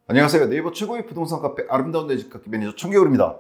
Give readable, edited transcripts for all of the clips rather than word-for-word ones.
안녕하세요. 네이버 최고의 부동산 카페 아름다운 내 집 갖기 매니저 청개울입니다.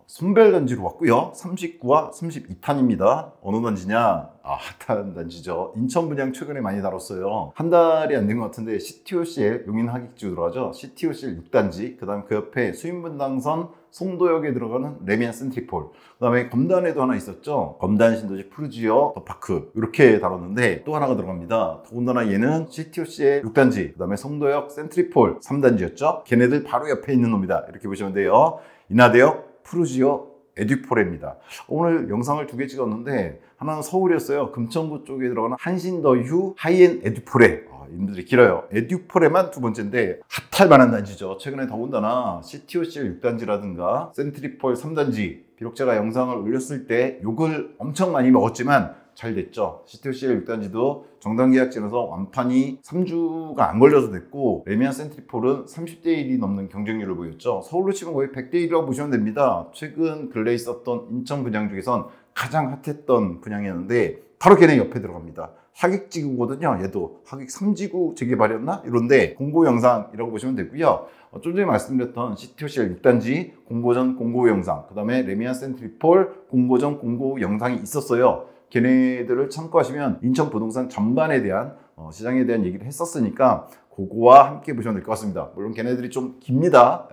손별단지로 왔고요. 39와 32탄입니다. 어느 단지냐? 핫한 단지죠. 인천 분양 최근에 많이 다뤘어요. 한 달이 안 된 것 같은데 CTOCL 용인 하객지구 들어가죠. CTOCL 6단지, 그 다음 그 옆에 수인분당선 송도역에 들어가는 레미안 센트리폴, 그 다음에 검단에도 하나 있었죠. 검단 신도시 푸르지오 더파크, 이렇게 다뤘는데 또 하나가 들어갑니다. 더군다나 얘는 CTOCL 6단지, 그 다음에 송도역 센트리폴 3단지였죠. 걔네들 바로 옆에 있는 놈이다, 이렇게 보시면 돼요. 인하대역 푸르지오 에듀포레입니다. 오늘 영상을 두 개 찍었는데 하나는 서울이었어요. 금천구 쪽에 들어가는 한신더휴 하이엔 에듀포레. 이름들이 길어요. 에듀포레만 두 번째인데 핫할 만한 단지죠. 최근에 더군다나 CTOCL 6단지라든가 센트리폴 3단지, 비록 제가 영상을 올렸을 때 욕을 엄청 많이 먹었지만 잘 됐죠. CTOCL 6단지도 정당 계약 지나서 완판이 3주가 안 걸려서 됐고, 레미안 센트리폴은 30대 1이 넘는 경쟁률을 보였죠. 서울로 치면 거의 100대 1이라고 보시면 됩니다. 최근 근래에 있었던 인천 분양 중에선 가장 핫했던 분양이었는데 바로 걔네 옆에 들어갑니다. 하객지구거든요. 얘도 하객 3지구 재개발이었나? 이런데 공고 영상이라고 보시면 되고요. 좀 전에 말씀드렸던 CTOCL 6단지 공고 전 공고 후 영상, 그 다음에 레미안 센트리폴 공고 전 공고 후 영상이 있었어요. 걔네들을 참고하시면 인천 부동산 전반에 대한 시장에 대한 얘기를 했었으니까 그거와 함께 보시면 될 것 같습니다. 물론 걔네들이 좀 깁니다.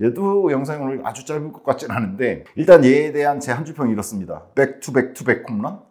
얘도 영상이 오늘 아주 짧을 것 같진 않은데 일단 얘에 대한 제 한 줄평이 이렇습니다. 백투백투백 홈런?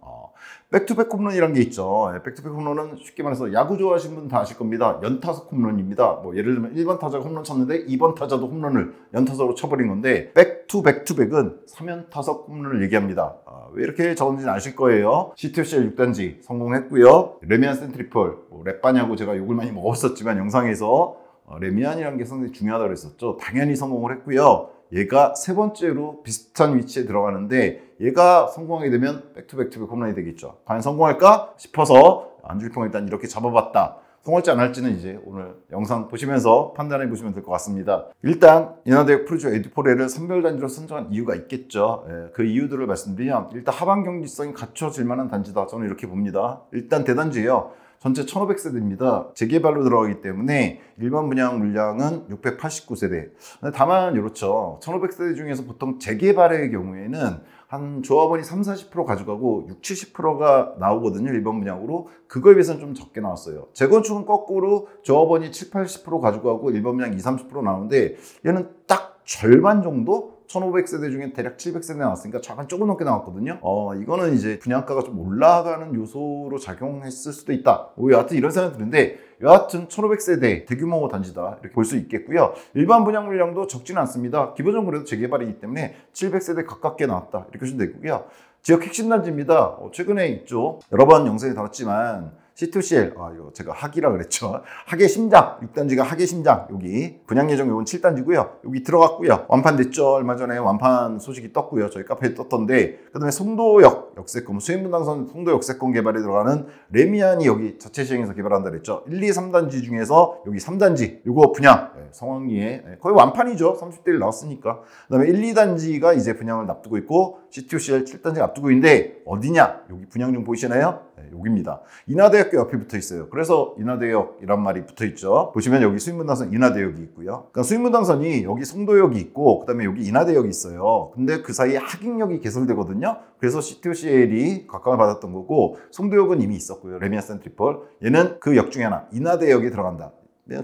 백투백 홈런이라는 게 있죠. 백투백 홈런은 쉽게 말해서 야구 좋아하시는 분 다 아실 겁니다. 연타석 홈런입니다. 뭐 예를 들면 1번 타자가 홈런 쳤는데 2번 타자도 홈런을 연타석으로 쳐버린 건데, 백투백투백은 3연타석 홈런을 얘기합니다. 왜 이렇게 적은지는 아실 거예요. CTOCL 6단지 성공했고요. 레미안 센트리폴, 랩바냐고 제가 욕을 많이 먹었었지만 영상에서 레미안이라는 게 상당히 중요하다고 했었죠. 당연히 성공을 했고요. 얘가 세 번째로 비슷한 위치에 들어가는데 얘가 성공하게 되면 백투백투백 홈런이 되겠죠. 과연 성공할까 싶어서 안줄평을 일단 이렇게 잡아봤다. 성공할지 안 할지는 이제 오늘 영상 보시면서 판단해 보시면 될 것 같습니다. 일단 인하대역 푸르지오 에듀포레를 선별단지로 선정한 이유가 있겠죠. 그 이유들을 말씀드리면, 일단 하반 경지성이 갖춰질 만한 단지다, 저는 이렇게 봅니다. 일단 대단지예요. 전체 1500세대입니다. 재개발로 들어가기 때문에 일반 분양 물량은 689세대. 다만 이렇죠. 1500세대 중에서 보통 재개발의 경우에는 한 조합원이 30-40% 가져가고 60-70%가 나오거든요. 일반 분양으로. 그거에 비해서는 좀 적게 나왔어요. 재건축은 거꾸로 조합원이 70-80% 가져가고 일반 분양 20-30% 나오는데 얘는 딱 절반 정도? 1500세대 중에 대략 700세대 나왔으니까 잠깐 조금 넘게 나왔거든요. 이거는 이제 분양가가 좀 올라가는 요소로 작용했을 수도 있다. 여하튼 이런 생각이 드는데, 여하튼 1500세대 대규모 단지다, 이렇게 볼 수 있겠고요. 일반 분양 물량도 적지는 않습니다. 기본적으로 그래도 재개발이기 때문에 700세대 가깝게 나왔다, 이렇게 보시면 되고요. 지역 핵심 단지입니다. 최근에 있죠. 여러 번 영상에 다뤘지만 CTOCL, 이거 제가 학이라 그랬죠. 학의 심장, 6단지가 학의 심장, 여기 분양 예정 요건 7단지고요. 여기 들어갔고요. 완판됐죠. 얼마 전에 완판 소식이 떴고요. 저희 카페에 떴던데, 그 다음에 송도역 역세권, 수인분당선 송도 역세권 개발에 들어가는 레미안이 여기 자체 시행해서 개발한다 그랬죠. 1, 2, 3단지 중에서 여기 3단지, 요거 분양, 성황리에 거의 완판이죠. 30대 1 나왔으니까. 그 다음에 1, 2단지가 이제 분양을 앞두고 있고, CTOCL 7단지가 앞두고 있는데 어디냐? 여기 분양 중 보이시나요? 여기입니다. 인하대역교 옆에 붙어 있어요. 그래서 인하대역이란 말이 붙어 있죠. 보시면 여기 수인분당선 인하대역이 있고요. 그러니까 수인분당선이 여기 송도역이 있고, 그 다음에 여기 인하대역이 있어요. 근데 그 사이에 하객역이 개설되거든요. 그래서 CTOCL이 각광을 받았던 거고, 송도역은 이미 있었고요. 레미안 센트리폴. 얘는 그 역 중에 하나, 인하대역에 들어간다.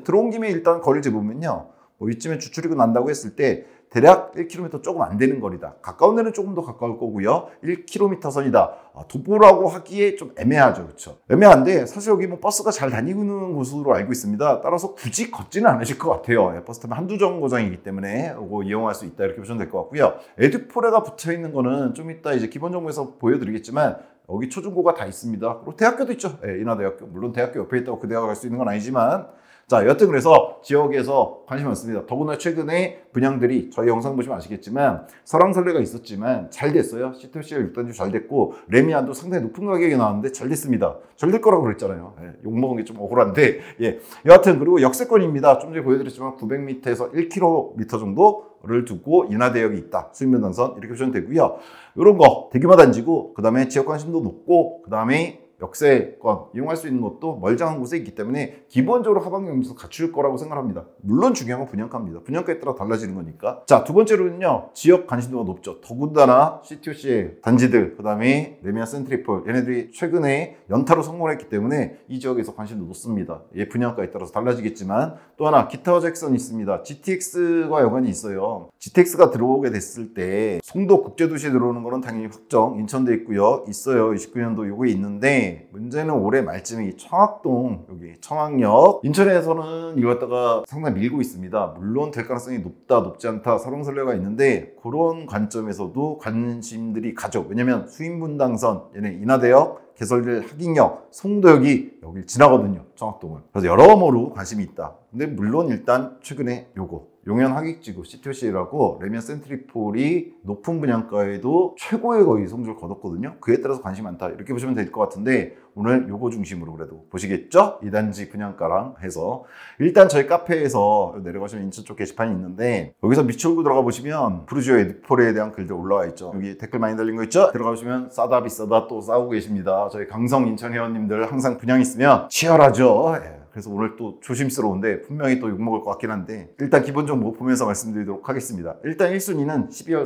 들어온 김에 일단 거리를 재보면요. 이쯤에 주출입구 난다고 했을 때 대략 1km 조금 안 되는 거리다. 가까운 데는 조금 더 가까울 거고요. 1km 선이다. 도보라고 하기에 좀 애매하죠. 그렇죠? 애매한데 사실 여기 버스가 잘 다니는 곳으로 알고 있습니다. 따라서 굳이 걷지는 않으실 것 같아요. 버스 타면 한두 정거장이기 때문에 이거 이용할 수 있다, 이렇게 보시면 될 것 같고요. 에듀포레가 붙어 있는 거는 좀 이따 이제 기본 정보에서 보여드리겠지만 여기 초중고가 다 있습니다. 그리고 대학교도 있죠. 인하대학교. 물론 대학교 옆에 있다고 그 대학 갈 수 있는 건 아니지만, 자, 여튼 그래서 지역에서 관심이 많습니다. 더구나 최근에 분양들이 저희 영상 보시면 아시겠지만 설왕설래가 있었지만 잘 됐어요. CTOCL 6단지 잘 됐고, 레미안도 상당히 높은 가격에 나왔는데 잘 됐습니다. 잘 될 거라고 그랬잖아요. 욕먹은 게 좀 억울한데, 여하튼 그리고 역세권입니다. 좀 전에 보여드렸지만 900m에서 1km 정도를 두고 인하대역이 있다. 수인분당선, 이렇게 보시면 되고요. 이런 거 대규모 단지고, 그 다음에 지역 관심도 높고, 그 다음에 역세권 이용할 수 있는 것도 멀쩡한 곳에 있기 때문에 기본적으로 하반 경쟁에서 갖출 거라고 생각합니다. 물론 중요한 건 분양가입니다. 분양가에 따라 달라지는 거니까. 자, 두 번째로는요, 지역 관심도가 높죠. 더군다나 CTOC 단지들, 그 다음에 레미안 센트리폴, 얘네들이 최근에 연타로 성공했기 때문에 이 지역에서 관심도 높습니다. 예, 분양가에 따라서 달라지겠지만, 또 하나 기타 잭선이 있습니다. GTX와 연관이 있어요. GTX가 들어오게 됐을 때 송도 국제도시에 들어오는 거는 당연히 확정, 인천대 있고요. 있어요. 29년도 요게 있는데, 문제는 올해 말쯤에 이 청학동, 여기 청학역, 인천에서는 이거 갖다가 상당히 밀고 있습니다. 물론 될 가능성이 높다, 높지 않다, 설렁설레가 있는데, 그런 관점에서도 관심들이 가죠. 왜냐면 수인분당선, 얘네 인하대역, 개설될 학인역, 송도역이 여길 지나거든요. 청학동을. 그래서 여러모로 관심이 있다. 근데 물론 일단 최근에 요거 용현 하객지구 CTOC라고 레미안 센트리폴이 높은 분양가에도 최고의 거의 성적을 거뒀거든요. 그에 따라서 관심이 많다. 이렇게 보시면 될 것 같은데, 오늘 요거 중심으로 그래도 보시겠죠? 이 단지 분양가랑 해서. 일단 저희 카페에서 내려가시면 인천 쪽 게시판이 있는데, 여기서 미추홀구 들어가 보시면 푸르지오의 늑폴에 대한 글들 올라와 있죠. 여기 댓글 많이 달린 거 있죠? 들어가 보시면 싸다 비싸다 또 싸우고 계십니다. 저희 강성 인천 회원님들 항상 분양 있으면 치열하죠. 그래서 오늘 또 조심스러운데 분명히 또 욕먹을 것 같긴 한데, 일단 기본 정보 보면서 말씀드리도록 하겠습니다. 일단 1순위는 12월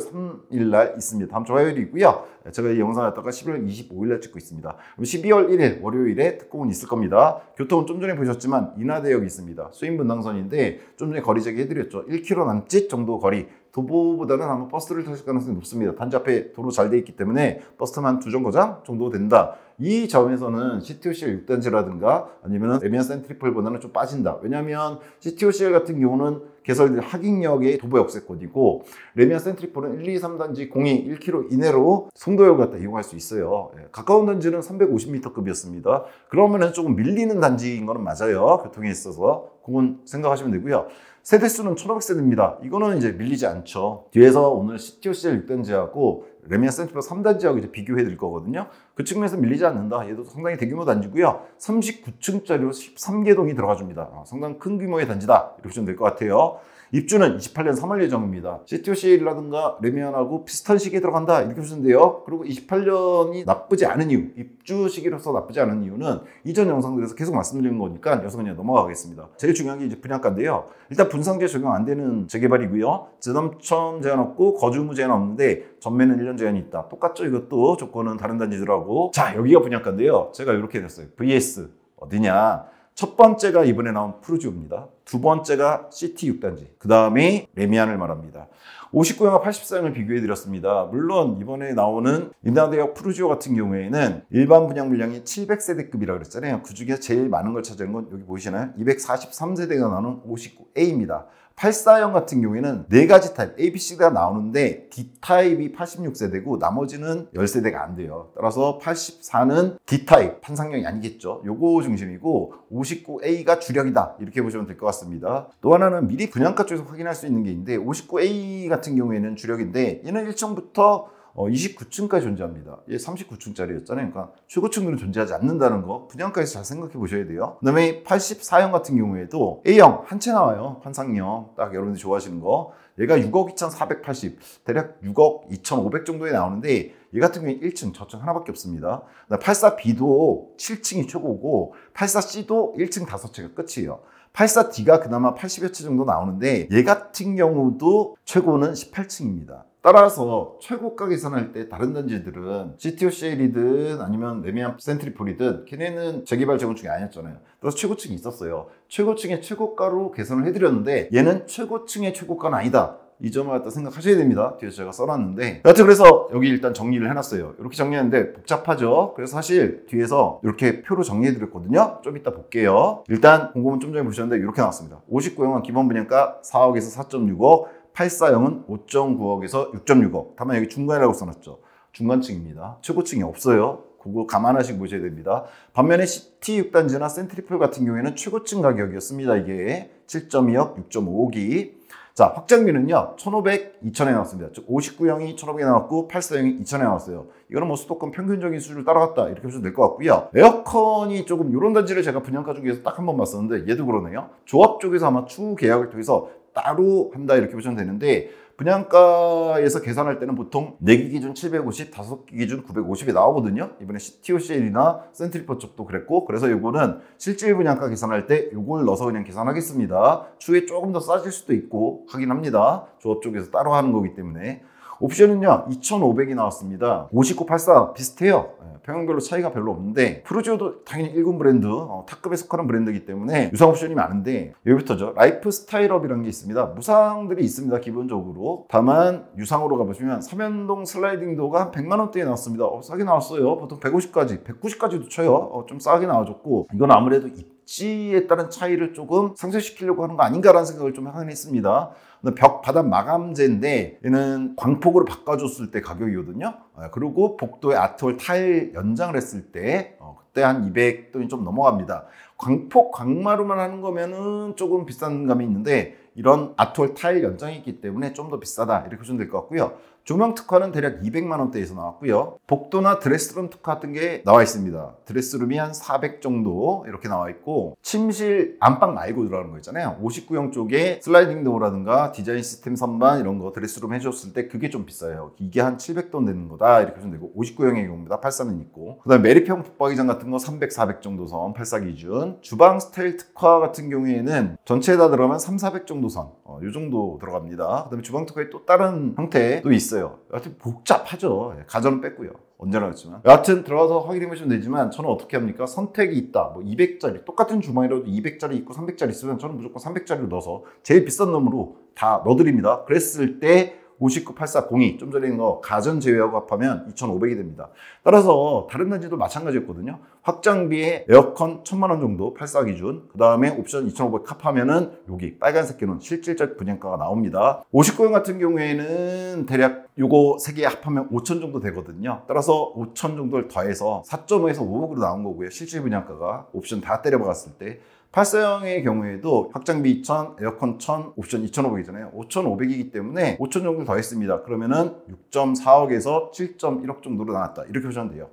3일 날 있습니다. 다음 주 화요일이고요. 제가 이 영상을 갖다가 11월 25일 날 찍고 있습니다. 그럼 12월 1일 월요일에 특공은 있을 겁니다. 교통은 좀 전에 보셨지만 인하대역이 있습니다. 수인분당선인데 좀 전에 거리 제기해드렸죠. 1km 남짓 정도 거리. 도보보다는 아마 버스를 타실 가능성이 높습니다. 단지 앞에 도로 잘 돼 있기 때문에 버스만 2정거장 정도 된다. 이 점에서는 CTOCL 6단지라든가 아니면 레미안 센트리폴보다는 좀 빠진다. 왜냐하면 CTOCL 같은 경우는 개설된 학인역의 도보 역세권이고, 레미안 센트리폴은 1, 2, 3단지 공이 1km 이내로 송도역을 갖다 이용할 수 있어요. 가까운 단지는 350m급이었습니다. 그러면은 조금 밀리는 단지인 거는 맞아요. 교통에 있어서. 그건 생각하시면 되고요. 세대수는 1500세대입니다. 이거는 이제 밀리지 않죠. 뒤에서 오늘 CTOCL 6단지하고 레미안 센트리폴 3단지하고 이제 비교해 드릴 거거든요. 그 측면에서 밀리지 않는다. 얘도 상당히 대규모 단지고요. 39층짜리로 13개동이 들어가줍니다. 상당히 큰 규모의 단지다. 이렇게 보시면 될 것 같아요. 입주는 28년 3월 예정입니다. CTOCL이라든가 레미안하고 비슷한 시기에 들어간다. 이렇게 보시면 돼요. 그리고 28년이 나쁘지 않은 이유, 입주 시기로서 나쁘지 않은 이유는 이전 영상들에서 계속 말씀드리는 거니까 여기서 그냥 넘어가겠습니다. 제일 중요한 게 이제 분양가인데요. 일단 분상제 적용 안 되는 재개발이고요. 재담첨 제한 없고 거주 의무 제한 없는데 전매는 1년 제한이 있다. 똑같죠? 이것도 조건은 다른 단지들하고. 자, 여기가 분양가인데요. 제가 이렇게 됐어요. VS 어디냐? 첫 번째가 이번에 나온 푸르지오입니다. 두 번째가 CT 6단지. 그 다음에 레미안을 말합니다. 59형과 84형을 비교해드렸습니다. 물론 이번에 나오는 인하대역 푸르지오 같은 경우에는 일반 분양 물량이 700세대급이라고 그랬잖아요. 그 중에 제일 많은 걸 차지한 건 여기 보이시나요? 243세대가 나오는 59A입니다. 84형 같은 경우에는 4가지 타입 A, B, C가 나오는데 D타입이 86세대고 나머지는 10세대가 안 돼요. 따라서 84는 D타입, 판상형이 아니겠죠. 요거 중심이고 59A가 주력이다. 이렇게 보시면 될 것 같습니다. 또 하나는 미리 분양가 쪽에서 확인할 수 있는 게 있는데 59A 같은 경우에는 주력인데 얘는 1층부터 29층까지 존재합니다. 얘 39층짜리였잖아요. 그러니까 최고층들은 존재하지 않는다는 거 분양가에서 잘 생각해 보셔야 돼요. 그 다음에 84형 같은 경우에도 A형 한 채 나와요. 환상형. 딱 여러분들이 좋아하시는 거. 얘가 6억 2,480, 대략 6억 2,500 정도에 나오는데 얘 같은 경우에 1층, 저층 하나밖에 없습니다. 84B도 7층이 최고고 84C도 1층 5채가 끝이에요. 84D가 그나마 80여 채 정도 나오는데 얘 같은 경우도 최고는 18층입니다. 따라서 최고가 계산할 때 다른 단지들은 CTOCL이든 아니면 레미안 센트리폴이든 걔네는 재개발 재건축이 아니었잖아요. 그래서 최고층이 있었어요. 최고층의 최고가로 계산을 해드렸는데 얘는 최고층의 최고가는 아니다. 이 점을 갖다 생각하셔야 됩니다. 뒤에서 제가 써놨는데 여하튼 그래서 여기 일단 정리를 해놨어요. 이렇게 정리했는데 복잡하죠. 그래서 사실 뒤에서 이렇게 표로 정리해드렸거든요. 좀 이따 볼게요. 일단 공고문 좀 전에 보셨는데 이렇게 나왔습니다. 59형은 기본 분양가 4억에서 4.6억, 84형은 5.9억에서 6.6억. 다만 여기 중간이라고 써놨죠. 중간층입니다. 최고층이 없어요. 그거 감안하시고 보셔야 됩니다. 반면에 CT 6단지나 센트리폴 같은 경우에는 최고층 가격이었습니다. 이게 7.2억, 6.5억이. 자, 확장비는요, 1,500, 2,000에 나왔습니다. 즉, 59형이 1,500에 나왔고, 84형이 2,000에 나왔어요. 이거는 뭐 수도권 평균적인 수준을 따라갔다. 이렇게 보시면 될 것 같고요. 에어컨이 조금, 이런 단지를 제가 분양가 중에서 딱 한 번 봤었는데, 얘도 그러네요. 조합 쪽에서 아마 추후 계약을 통해서 따로 한다. 이렇게 보시면 되는데, 분양가에서 계산할 때는 보통 4기 기준 750, 5기 기준 950이 나오거든요. 이번에 CTOCL이나 센트리포 쪽도 그랬고, 그래서 이거는 실질 분양가 계산할 때 이걸 넣어서 그냥 계산하겠습니다. 추후에 조금 더 싸질 수도 있고 하긴 합니다. 조합 쪽에서 따로 하는 거기 때문에. 옵션은요 2,500이 나왔습니다. 5984 비슷해요. 평형별로 차이가 별로 없는데, 프루지오도 당연히 1군 브랜드, 탑급에 속하는 브랜드이기 때문에 유상 옵션이 많은데, 여기부터죠. 라이프 스타일업이라는 게 있습니다. 무상들이 있습니다 기본적으로. 다만 유상으로 가보시면 3연동 슬라이딩 도어가 한 100만 원대에 나왔습니다. 싸게 나왔어요. 보통 150까지 190까지도 쳐요. 좀 싸게 나와줬고, 이건 아무래도 입지에 따른 차이를 조금 상쇄시키려고 하는 거 아닌가라는 생각을 좀 하긴 했습니다. 벽 바닥 마감재인데 얘는 광폭으로 바꿔줬을 때 가격이거든요. 그리고 복도에 아트월 타일 연장을 했을 때 그때 한 200돈이 좀 넘어갑니다. 광폭 광마루만 하는 거면은 조금 비싼 감이 있는데, 이런 아트월 타일 연장이 있기 때문에 좀 더 비싸다 이렇게 보시면 될 것 같고요. 조명 특화는 대략 200만 원대에서 나왔고요. 복도나 드레스룸 특화 같은 게 나와 있습니다. 드레스룸이 한 400 정도 이렇게 나와 있고, 침실 안방 말고 들어가는 거 있잖아요. 59형 쪽에 슬라이딩 도어라든가 디자인 시스템 선반 이런 거 드레스룸 해줬을 때 그게 좀 비싸요. 이게 한 700돈 되는 거다 이렇게 보시면 되고, 59형의 경우입니다. 84는 있고, 그 다음에 매립형 붙박이장 같은 거 300, 400 정도 선 84 기준. 주방 스타일 특화 같은 경우에는 전체에 다 들어가면 3, 400 정도 선, 이 정도 들어갑니다. 그 다음에 주방 특화에 또 다른 형태도 있어요. 여하튼 복잡하죠. 가전은 뺐고요. 언제나 그렇지만. 여하튼 들어가서 확인해 보시면 되지만, 저는 어떻게 합니까? 선택이 있다. 뭐 200짜리, 똑같은 주방이라도 200짜리 있고 300짜리 있으면 저는 무조건 300짜리로 넣어서 제일 비싼 놈으로 다 넣어드립니다. 그랬을 때 598402, 좀 전에 있는 거 가전 제외하고 합하면 2,500이 됩니다. 따라서 다른 단지도 마찬가지였거든요. 확장비에 에어컨 1,000만 원 정도 84 기준, 그 다음에 옵션 2,500 합하면은 여기 빨간색 개는 실질적 분양가가 나옵니다. 59형 같은 경우에는 대략 요거 3개 합하면 5,000 정도 되거든요. 따라서 5,000 정도를 더해서 4.5에서 5억으로 나온 거고요. 실질 분양가가 옵션 다 때려박았을 때. 84형의 경우에도 확장비 2,000, 에어컨 1,000, 옵션 2,500이잖아요. 5,500이기 때문에 5,000 정도 더했습니다. 그러면은 6.4억에서 7.1억 정도로 나왔다. 이렇게 보시면 돼요.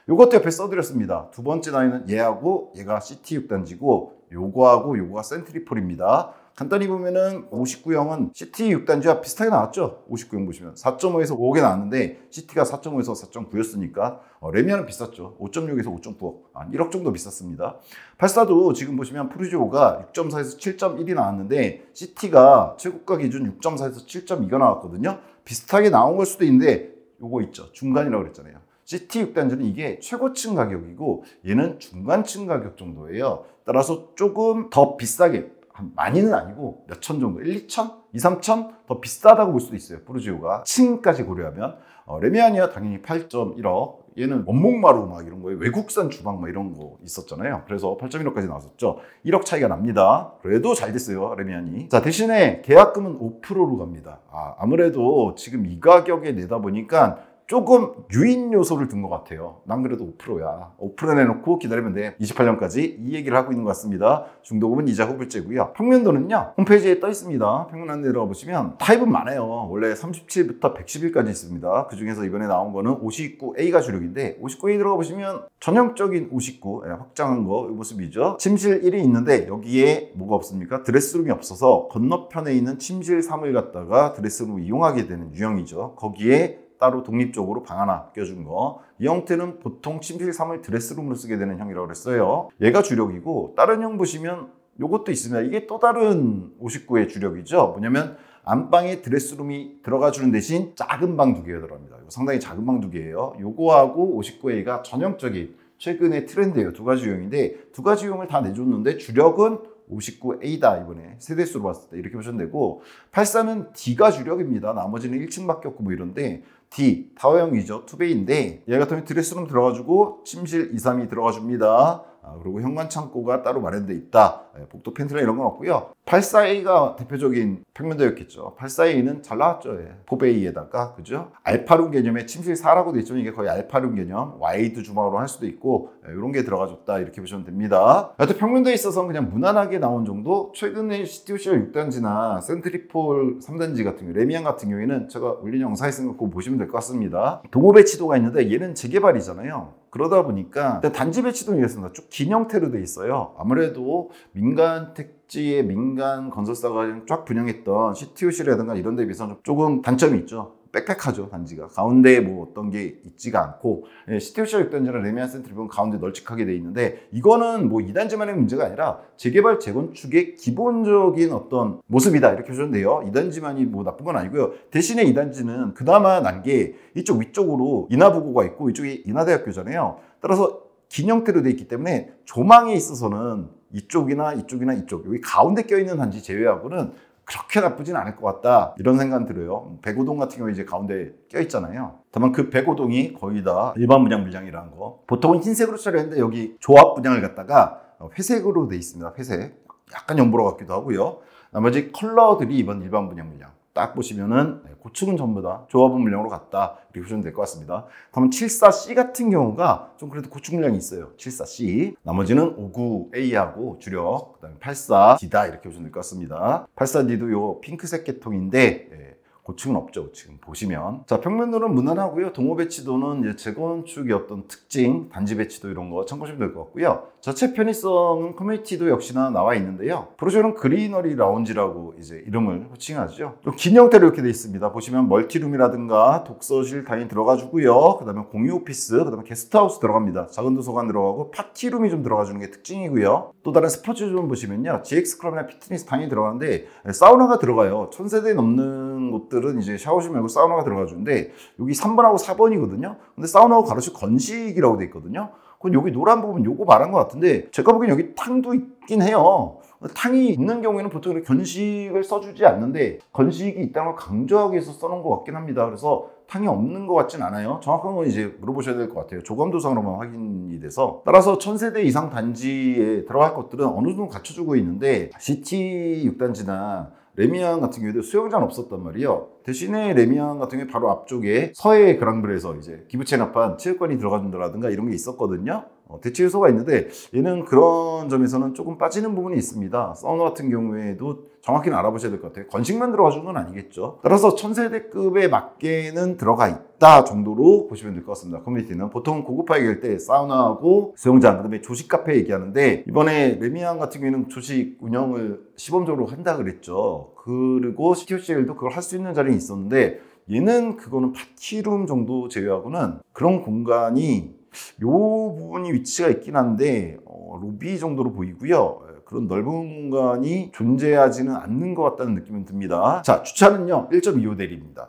요것도 옆에 써드렸습니다. 두 번째 나이는 얘하고 얘가 CT6단지고, 요거하고 요거가 센트리폴입니다. 간단히 보면은 59형은 CT 6단지와 비슷하게 나왔죠. 59형 보시면 4.5에서 5억에 나왔는데 CT가 4.5에서 4.9였으니까 레미안은 비쌌죠. 5.6에서 5.9억, 한 1억 정도 비쌌습니다. 84도 지금 보시면 프루지오가 6.4에서 7.1이 나왔는데 CT가 최고가 기준 6.4에서 7.2가 나왔거든요. 비슷하게 나온 걸 수도 있는데, 요거 있죠. 중간이라고 그랬잖아요. CT 6단지는 이게 최고층 가격이고 얘는 중간층 가격 정도예요. 따라서 조금 더 비싸게, 많이는 아니고 몇천 정도, 1, 2천? 2, 3천? 더 비싸다고 볼 수도 있어요. 프루지오가 층까지 고려하면. 레미안이야 당연히 8.1억. 얘는 원목마루 막 이런 거에 외국산 주방 막 이런 거 있었잖아요. 그래서 8.1억까지 나왔었죠. 1억 차이가 납니다. 그래도 잘 됐어요, 레미안이. 자, 대신에 계약금은 5%로 갑니다. 아무래도 지금 이 가격에 내다 보니까 조금 유인 요소를 둔 것 같아요. 난 그래도 5%야. 5% 내놓고 기다리면 돼. 28년까지 이 얘기를 하고 있는 것 같습니다. 중도금은 이자 후불제고요. 평면도는요, 홈페이지에 떠 있습니다. 평면 안내 들어가 보시면 타입은 많아요. 원래 37부터 111까지 있습니다. 그 중에서 이번에 나온 거는 59A가 주력인데, 59A 들어가 보시면 전형적인 59 확장한 거 이 모습이죠. 침실 1이 있는데 여기에 뭐가 없습니까? 드레스룸이 없어서 건너편에 있는 침실 3을 갖다가 드레스룸을 이용하게 되는 유형이죠. 거기에 따로 독립적으로 방 하나 껴준 거. 이 형태는 보통 침실 3을 드레스룸으로 쓰게 되는 형이라고 그랬어요. 얘가 주력이고, 다른 형 보시면 요것도 있습니다. 이게 또 다른 59의 주력이죠. 뭐냐면 안방에 드레스룸이 들어가주는 대신 작은 방 2개가 들어갑니다. 상당히 작은 방 2개예요. 요거하고 59A가 전형적인 최근의 트렌드예요. 두 가지 유형인데, 두 가지 유형을 다 내줬는데 주력은 59A다. 이번에 세대수로 봤을 때 이렇게 보시면 되고, 84는 D가 주력입니다. 나머지는 1층밖에 없고 뭐 이런데, D 타워형이죠. 투베이인데 얘 같은 경우 드레스룸 들어가지고 침실 2, 3이 들어가줍니다. 그리고 현관 창고가 따로 마련돼 있다. 복도 팬트라 이런 건 없고요. 84A가 대표적인 평면도였겠죠. 84A는 잘 나왔죠. 포베이에다가, 그죠? 알파룸 개념의 침실 4라고 돼 있죠. 이게 거의 알파룸 개념, 와이드 주방으로 할 수도 있고, 이런 게 들어가줬다. 이렇게 보시면 됩니다. 하여튼 평면도에 있어서는 그냥 무난하게 나온 정도. 최근에 CTOCL 6단지나 센트리폴 3단지 같은 경우, 레미안 같은 경우에는 제가 올린 영상에 쓴 거 보시면 될 될 것 같습니다. 동호 배치도가 있는데 얘는 재개발이잖아요. 그러다 보니까 단지 배치도는 이렇습니다. 쭉 긴 형태로 돼 있어요. 아무래도 민간 택지의 민간 건설사가 쫙 분양했던 CTOC라든가 이런 데 비해서는 조금 단점이 있죠. 빽빽하죠, 단지가. 가운데에 뭐 어떤 게 있지가 않고, CTOC와 6단지랑 레미안 센트리폴은 가운데 널찍하게 돼 있는데, 이거는 뭐 2단지만의 문제가 아니라 재개발, 재건축의 기본적인 어떤 모습이다. 이렇게 보시면 돼요. 2단지만이 뭐 나쁜 건 아니고요. 대신에 2단지는 그나마 난 게 이쪽 위쪽으로 인하부고가 있고, 이쪽이 인하대학교잖아요. 따라서 긴 형태로 돼 있기 때문에 조망에 있어서는 이쪽이나 이쪽이나 이쪽, 여기 가운데 껴있는 단지 제외하고는 그렇게 나쁘진 않을 것 같다, 이런 생각은 들어요. 백오동 같은 경우에 이제 가운데 껴있잖아요. 다만 그 백오동이 거의 다 일반 분양 물량이라는 거. 보통은 흰색으로 처리했는데 여기 조합 분양을 갖다가 회색으로 돼 있습니다. 회색. 약간 연보라 같기도 하고요. 나머지 컬러들이 이번 일반 분양 물량. 딱 보시면은 고층은 전부 다 조합원 물량으로 갔다, 이렇게 보시면 될 것 같습니다. 다만 74C 같은 경우가 좀 그래도 고층 물량이 있어요. 74C. 나머지는 59A하고 주력, 그다음에 84D다, 이렇게 보시면 될 것 같습니다. 84D도 요 핑크색 계통인데 고층은 없죠. 지금 보시면. 자, 평면도는 무난하고요. 동호 배치도는 이제 재건축의 어떤 특징, 단지 배치도 이런 거 참고하시면 될 것 같고요. 자체 편의성은 커뮤니티도 역시나 나와 있는데요. 프로젝트는 그리너리 라운지라고 이제 이름을 호칭하죠. 좀 긴 형태로 이렇게 되어 있습니다. 보시면 멀티룸이라든가 독서실 당연히 들어가주고요. 그 다음에 공유 오피스, 그 다음에 게스트하우스 들어갑니다. 작은 도서관 들어가고 파티룸이 좀 들어가주는 게 특징이고요. 또 다른 스포츠존 보시면요. GX 클럽이나 피트니스 당연히 들어가는데 사우나가 들어가요. 1000세대 넘는 곳들은 이제 샤워실 말고 사우나가 들어가주는데 여기 3번하고 4번이거든요. 근데 사우나하고 가로치 건식이라고 돼 있거든요. 그건 여기 노란 부분 요거 말한 것 같은데 제가 보기엔 여기 탕도 있긴 해요. 탕이 있는 경우에는 보통 이렇게 건식을 써주지 않는데 건식이 있다는 걸 강조하기 위해서 써놓은 것 같긴 합니다. 그래서 탕이 없는 것 같진 않아요. 정확한 건 이제 물어보셔야 될 것 같아요. 조감도상으로만 확인이 돼서. 따라서 1000세대 이상 단지에 들어갈 것들은 어느 정도 갖춰주고 있는데 시티 6단지나 레미안 같은 경우에도 수영장 없었단 말이에요. 대신에 레미안 같은 경우에 바로 앞쪽에 서해 그랑블에서 이제 기부 체납한 체육관이 들어가준다라든가 이런 게 있었거든요. 대체 요소가 있는데 얘는 그런 점에서는 조금 빠지는 부분이 있습니다. 사우나 같은 경우에도 정확히는 알아보셔야 될 것 같아요. 건식만 들어가주는 건 아니겠죠. 따라서 1000세대급에 맞게는 들어가 있다 정도로 보시면 될 것 같습니다. 커뮤니티는 보통 고급화 얘기할 때 사우나하고 수영장, 그다음에 조식 카페 얘기하는데 이번에 레미안 같은 경우에는 조식 운영을 시범적으로 한다 그랬죠. 그리고 CTOCL도 그걸 할 수 있는 자리는 있었는데 얘는 그거는 파티룸 정도 제외하고는 그런 공간이 요 부분이 위치가 있긴 한데 로비 정도로 보이고요. 그런 넓은 공간이 존재하지는 않는 것 같다는 느낌은 듭니다. 자, 주차는요 1.25대리입니다.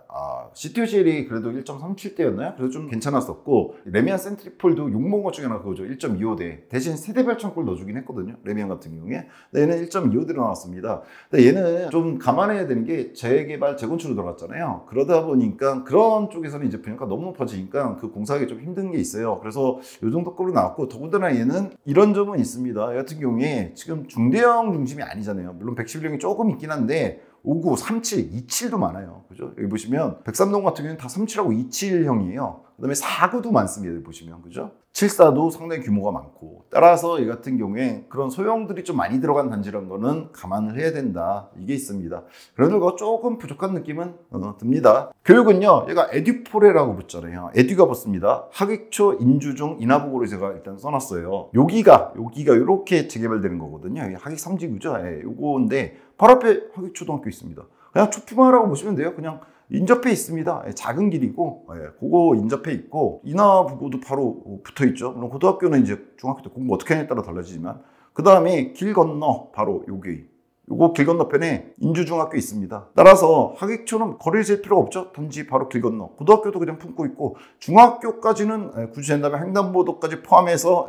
CTOCL이 그래도 1.37대였나요? 그래서 좀 괜찮았었고 레미안 센트리폴도 욕먹은 것 중에 하나 그거죠. 1.25대. 대신 세대별 창고를 넣어주긴 했거든요. 레미안 같은 경우에. 근데 얘는 1.25대로 나왔습니다. 근데 얘는 좀 감안해야 되는 게 재개발, 재건축으로 들어갔잖아요. 그러다 보니까 그런 쪽에서는 이제 분양가 너무 높아지니까 그 공사하기 좀 힘든 게 있어요. 그래서 이 정도 급으로 나왔고 더군다나 얘는 이런 점은 있습니다. 얘 같은 경우에 지금 중대형 중심이 아니잖아요. 물론 111형이 조금 있긴 한데 59, 37, 27도 많아요. 그죠? 여기 보시면 103동 같은 경우는 다 37하고 27형이에요. 그 다음에 49도 많습니다. 여기 보시면. 그죠? 74도 상당히 규모가 많고. 따라서 이 같은 경우에 그런 소형들이 좀 많이 들어간 단지라는 거는 감안을 해야 된다. 이게 있습니다. 그래도 조금 부족한 느낌은 듭니다. 교육은요. 얘가 에듀포레라고 붙잖아요. 에듀가 붙습니다. 학위초, 인주중, 인하보고를 제가 일단 써놨어요. 여기가 이렇게 재개발되는 거거든요. 학위 3지구죠. 예, 요거인데 바로 앞에 학위초등학교 있습니다. 그냥 초품화라고 보시면 돼요. 그냥 인접해 있습니다. 작은 길이고, 그거 인접해 있고, 인하부고도 바로 붙어 있죠. 물론 고등학교는 이제 중학교 때 공부 어떻게 하냐에 따라 달라지지만, 그 다음에 길 건너, 바로 요거 길 건너편에 인주중학교 있습니다. 따라서 학위초는 거리를 잴 필요가 없죠. 단지 바로 길 건너. 고등학교도 그냥 품고 있고, 중학교까지는 굳이 된다면 횡단보도까지 포함해서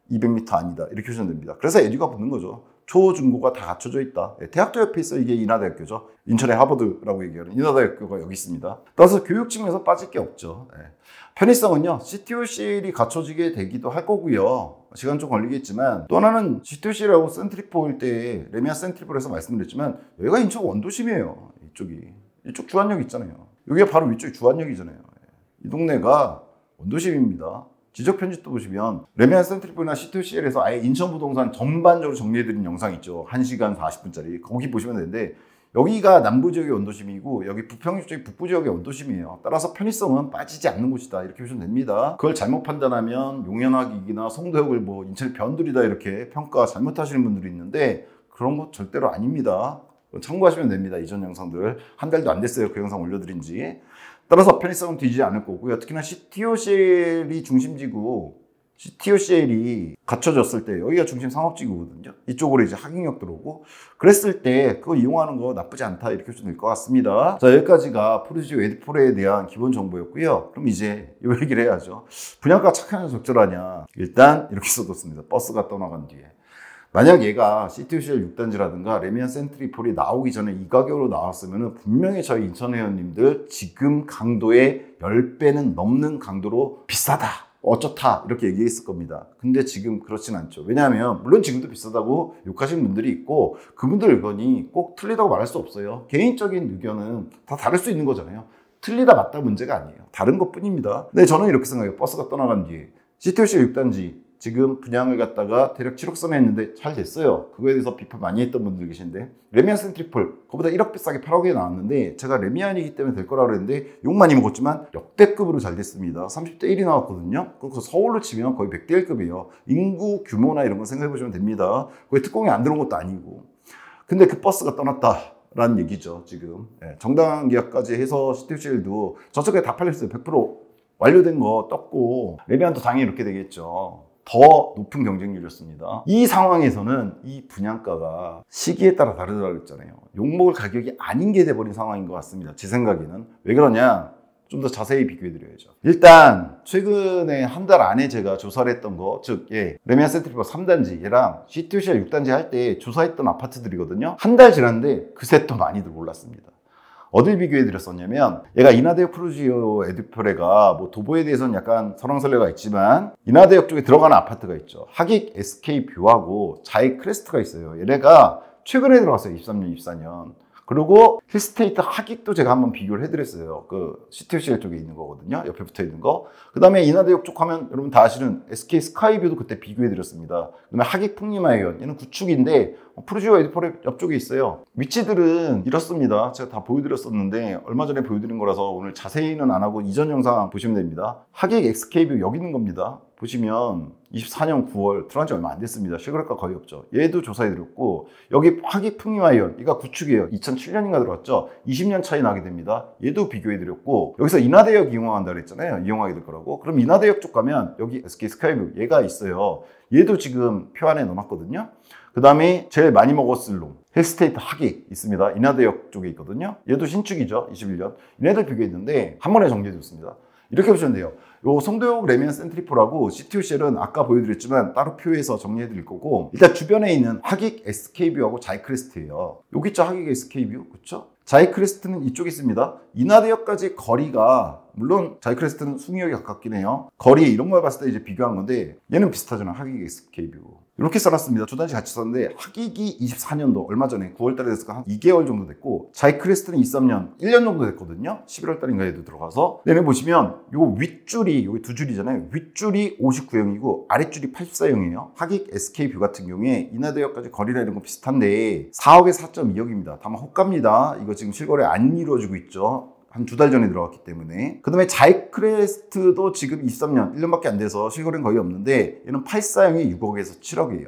200m 아니다. 이렇게 보시면 됩니다. 그래서 에듀가 붙는 거죠. 초, 중고가 다 갖춰져 있다. 대학도 옆에 있어. 이게 인하대학교죠. 인천의 하버드라고 얘기하는 인하대학교가 여기 있습니다. 따라서 교육 측면에서 빠질 게 없죠. 편의성은요. CTOCL이 갖춰지게 되기도 할 거고요. 시간 좀 걸리겠지만 또 하나는 CTOCL하고 센트리폴 때 레미안 센트리폴에서 말씀드렸지만 여기가 인천 원도심이에요. 이쪽 주안역 있잖아요. 여기가 바로 위쪽이 주안역이잖아요. 이 동네가 원도심입니다. 지적 편집도 보시면 레미안 센트리폴이나 CTOCL에서 아예 인천 부동산 전반적으로 정리해드린 영상 있죠. 1시간 40분짜리. 거기 보시면 되는데 여기가 남부 지역의 원도심이고 여기 부평역 쪽이 북부 지역의 원도심이에요. 따라서 편의성은 빠지지 않는 곳이다 이렇게 보시면 됩니다. 그걸 잘못 판단하면 용현학이나 송도역을 뭐 인천의 변두리다 이렇게 평가 잘못하시는 분들이 있는데 그런 거 절대로 아닙니다. 참고하시면 됩니다. 이전 영상들 한 달도 안 됐어요. 그 영상 올려드린 지. 따라서 편의성은 뒤지지 않을 거고요. 특히나 CTOCL이 중심지구 CTOCL이 갖춰졌을 때 여기가 중심 상업지구거든요. 이쪽으로 이제 하객역 들어오고 그랬을 때 그거 이용하는 거 나쁘지 않다 이렇게 보시면 될 것 같습니다. 자, 여기까지가 푸르지오 에디폴에 대한 기본 정보였고요. 그럼 이제 이 얘기를 해야죠. 분양가 착하냐 적절하냐. 일단 이렇게 써뒀습니다. 버스가 떠나간 뒤에. 만약 얘가 CTOCL 6단지라든가 레미안 센트리폴이 나오기 전에 이 가격으로 나왔으면 분명히 저희 인천 회원님들 지금 강도의 10배는 넘는 강도로 비싸다. 어쩌다 이렇게 얘기했을 겁니다. 근데 지금 그렇진 않죠. 왜냐하면 물론 지금도 비싸다고 욕하시는 분들이 있고 그분들 의견이 꼭 틀리다고 말할 수 없어요. 개인적인 의견은 다 다를 수 있는 거잖아요. 틀리다 맞다 문제가 아니에요. 다른 것뿐입니다. 근데 저는 이렇게 생각해요. 버스가 떠나간 뒤에 CTOCL 6단지 지금 분양을 갖다가 대략 7억 선에 했는데 잘 됐어요. 그거에 대해서 비판 많이 했던 분들 계신데 레미안 센트리폴 그거보다 1억 비싸게 8억에 나왔는데 제가 레미안이기 때문에 될 거라고 그랬는데 욕 많이 먹었지만 역대급으로 잘 됐습니다. 30대 1이 나왔거든요. 그거 서울로 치면 거의 100대 1급이에요. 인구 규모나 이런 거 생각해 보시면 됩니다. 거기 특공이 안 들어온 것도 아니고. 근데 그 버스가 떠났다. 라는 얘기죠, 지금. 정당 계약까지 해서 CTOCL도 저쪽에 다 팔렸어요. 100% 완료된 거 떴고 레미안도 당연히 이렇게 되겠죠. 더 높은 경쟁률이었습니다. 이 상황에서는 이 분양가가 시기에 따라 다르다고 했잖아요. 욕먹을 가격이 아닌 게 돼버린 상황인 것 같습니다. 제 생각에는. 왜 그러냐? 좀 더 자세히 비교해드려야죠. 일단 최근에 한 달 안에 제가 조사를 했던 거, 즉 레미안 센트리폴 3단지 얘랑 CTOCL 6단지 할 때 조사했던 아파트들이거든요. 한 달 지났는데 그새 또 많이들 올랐습니다. 어딜 비교해 드렸었냐면 얘가 인하대역 푸르지오 에디폴에가 뭐 도보에 대해서는 약간 설왕설래가 있지만 인하대역 쪽에 들어가는 아파트가 있죠. 하객 SK뷰하고 자이 크레스트가 있어요. 얘네가 최근에 들어갔어요. 23년, 24년. 그리고 힐스테이트 하객도 제가 한번 비교를 해드렸어요. 그 CTOCL 쪽에 있는 거거든요. 옆에 붙어 있는 거. 그 다음에 인하대역 쪽 하면 여러분 다 아시는 SK 스카이뷰도 그때 비교해드렸습니다. 그 다음에 하객 풍림하이원. 얘는 구축인데 푸르지오 에디폴의 옆쪽에 있어요. 위치들은 이렇습니다. 제가 다 보여드렸었는데 얼마 전에 보여드린 거라서 오늘 자세히는 안 하고 이전 영상 보시면 됩니다. 하객 SK뷰 여기 있는 겁니다. 보시면 24년 9월 들어간 지 얼마 안 됐습니다. 실거래가 거의 없죠. 얘도 조사해드렸고 여기 하객 풍림하이원 얘가 구축이에요. 2007년인가 들어왔죠. 20년 차이 나게 됩니다. 얘도 비교해드렸고 여기서 인하대역 이용한다 그랬잖아요. 이용하게 될 거라고. 그럼 인하대역 쪽 가면 여기 SK 스카이뷰 얘가 있어요. 얘도 지금 표 안에 넣어놨거든요. 그 다음에 제일 많이 먹었을 놈 힐스테이트 하객 있습니다. 인하대역 쪽에 있거든요. 얘도 신축이죠. 21년. 얘네들 비교했는데 한 번에 정리해줬습니다. 이렇게 보시면 돼요. 요 송도역 레미안 센트리폴하고 CTOCL은 아까 보여드렸지만 따로 표에서 정리해드릴 거고 일단 주변에 있는 하객 SK뷰하고 자이크레스트예요. 여기 있죠. 하객 SK뷰. 그렇죠? 자이크레스트는 이쪽에 있습니다. 인하대역까지 거리가 물론 자이크레스트는 숭이역에 가깝긴 해요. 거리 이런 걸 봤을 때 이제 비교한 건데 얘는 비슷하잖아. 하객 SK뷰. 이렇게 써놨습니다. 두 단지 같이 썼는데 하객이 24년도 얼마 전에 9월달에 됐을까 한 2개월 정도 됐고 자이크레스트는 23년 1년 정도 됐거든요. 11월달인가에도 들어가서 얘네 보시면 요 윗줄이 여기 두 줄이잖아요. 윗줄이 59형이고 아랫줄이 84형이에요. 하객 SK뷰 같은 경우에 인하대역까지 거리나 이런 거 비슷한데 4억에 4.2억입니다. 다만 호가입니다. 이거 지금 실거래 안 이루어지고 있죠. 한 두 달 전에 들어갔기 때문에. 그 다음에 자이크레스트도 지금 23년 1년밖에 안 돼서 실거래는 거의 없는데 얘는 84형이 6억에서 7억이에요.